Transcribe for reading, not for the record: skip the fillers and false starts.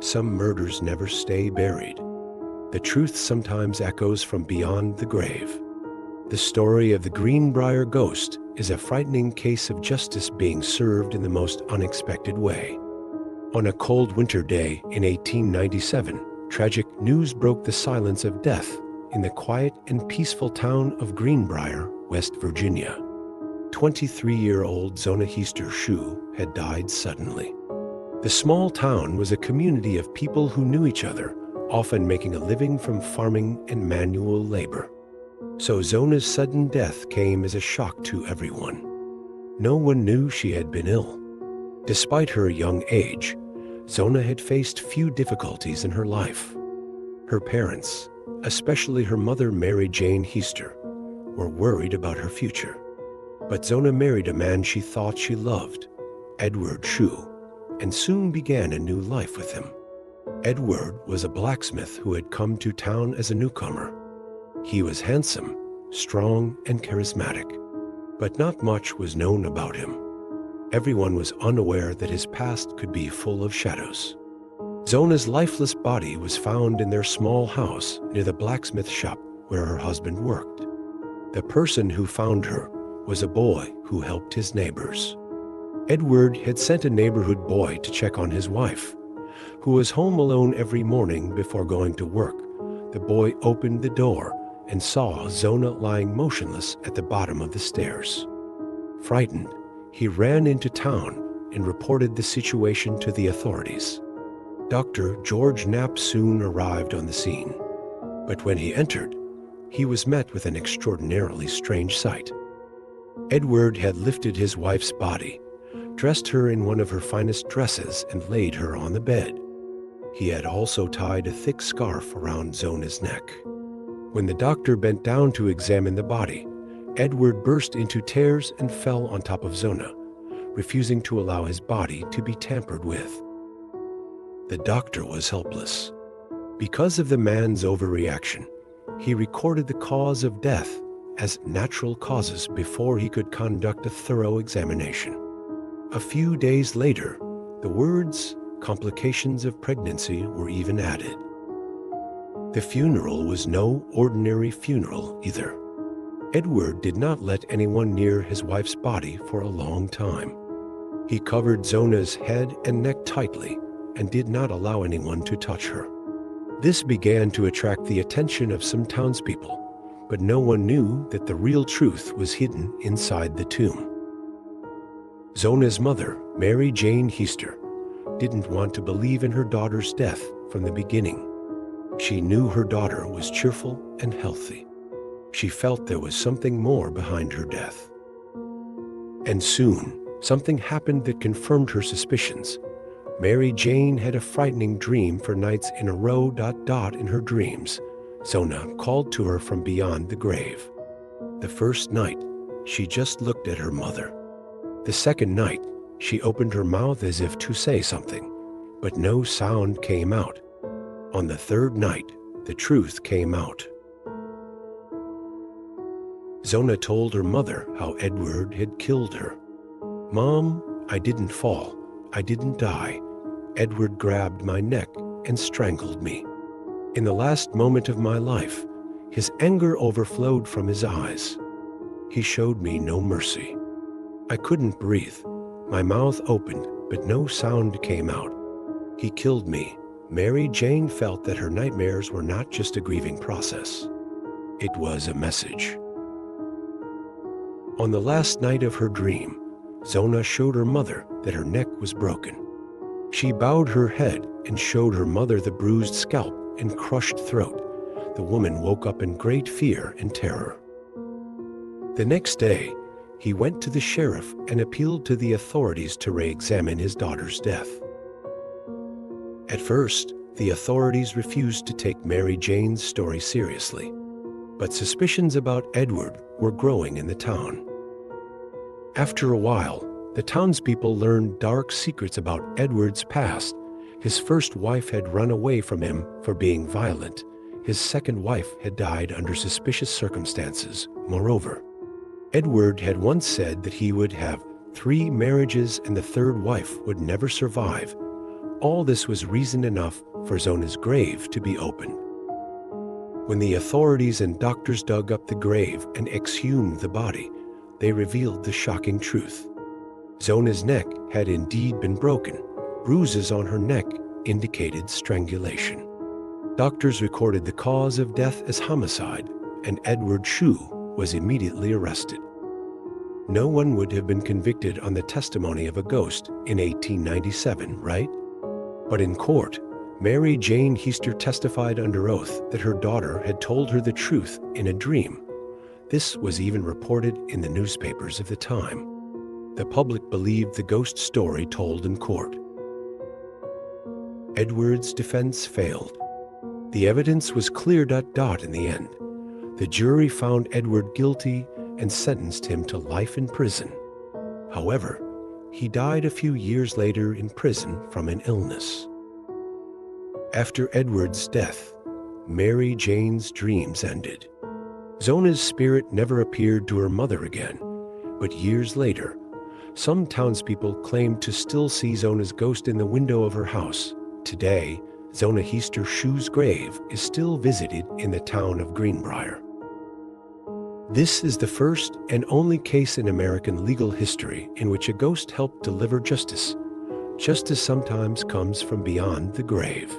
Some murders never stay buried. The truth sometimes echoes from beyond the grave. The story of the Greenbrier ghost is a frightening case of justice being served in the most unexpected way. On a cold winter day in 1897, tragic news broke the silence of death in the quiet and peaceful town of Greenbrier, West Virginia. 23-year-old Zona Heaster Shue had died suddenly. The small town was a community of people who knew each other, often making a living from farming and manual labor. So Zona's sudden death came as a shock to everyone. No one knew she had been ill. Despite her young age, Zona had faced few difficulties in her life. Her parents, especially her mother Mary Jane Heaster, were worried about her future. But Zona married a man she thought she loved, Edward Shue, and soon began a new life with him. Edward was a blacksmith who had come to town as a newcomer. He was handsome, strong, and charismatic, but not much was known about him. Everyone was unaware that his past could be full of shadows. Zona's lifeless body was found in their small house near the blacksmith shop where her husband worked. The person who found her was a boy who helped his neighbors. Edward had sent a neighborhood boy to check on his wife, who was home alone every morning before going to work. The boy opened the door and saw Zona lying motionless at the bottom of the stairs. Frightened, he ran into town and reported the situation to the authorities. Dr. George Knapp soon arrived on the scene, but when he entered, he was met with an extraordinarily strange sight. Edward had lifted his wife's body, dressed her in one of her finest dresses, and laid her on the bed. He had also tied a thick scarf around Zona's neck. When the doctor bent down to examine the body, Edward burst into tears and fell on top of Zona, refusing to allow his body to be tampered with. The doctor was helpless. Because of the man's overreaction, he recorded the cause of death as natural causes before he could conduct a thorough examination. A few days later, the words "complications of pregnancy" were even added. The funeral was no ordinary funeral either. Edward did not let anyone near his wife's body for a long time. He covered Zona's head and neck tightly and did not allow anyone to touch her. This began to attract the attention of some townspeople, but no one knew that the real truth was hidden inside the tomb. Zona's mother, Mary Jane Heaster, didn't want to believe in her daughter's death from the beginning. She knew her daughter was cheerful and healthy. She felt there was something more behind her death. And soon, something happened that confirmed her suspicions. Mary Jane had a frightening dream for nights in a row. In her dreams, Zona called to her from beyond the grave. The first night, she just looked at her mother. The second night, she opened her mouth as if to say something, but no sound came out. On the third night, the truth came out. Zona told her mother how Edward had killed her. "Mom, I didn't fall. I didn't die. Edward grabbed my neck and strangled me. In the last moment of my life, his anger overflowed from his eyes. He showed me no mercy. I couldn't breathe. My mouth opened, but no sound came out. He killed me." Mary Jane felt that her nightmares were not just a grieving process. It was a message. On the last night of her dream, Zona showed her mother that her neck was broken. She bowed her head and showed her mother the bruised scalp and crushed throat. The woman woke up in great fear and terror. The next day, he went to the sheriff and appealed to the authorities to re-examine his daughter's death. At first, the authorities refused to take Mary Jane's story seriously, but suspicions about Edward were growing in the town. After a while, the townspeople learned dark secrets about Edward's past. His first wife had run away from him for being violent. His second wife had died under suspicious circumstances. Moreover, Edward had once said that he would have 3 marriages and the third wife would never survive. All this was reason enough for Zona's grave to be opened. When the authorities and doctors dug up the grave and exhumed the body, they revealed the shocking truth. Zona's neck had indeed been broken. Bruises on her neck indicated strangulation. Doctors recorded the cause of death as homicide, and Edward Shue was immediately arrested. No one would have been convicted on the testimony of a ghost in 1897, right? But in court, Mary Jane Heaster testified under oath that her daughter had told her the truth in a dream. This was even reported in the newspapers of the time. The public believed the ghost story told in court. Edward's defense failed. The evidence was clear in the end. The jury found Edward guilty and sentenced him to life in prison. However, he died a few years later in prison from an illness. After Edward's death, Mary Jane's dreams ended. Zona's spirit never appeared to her mother again, but years later, some townspeople claimed to still see Zona's ghost in the window of her house. Today, Zona Heaster Shue's grave is still visited in the town of Greenbrier. This is the first and only case in American legal history in which a ghost helped deliver justice. Justice sometimes comes from beyond the grave.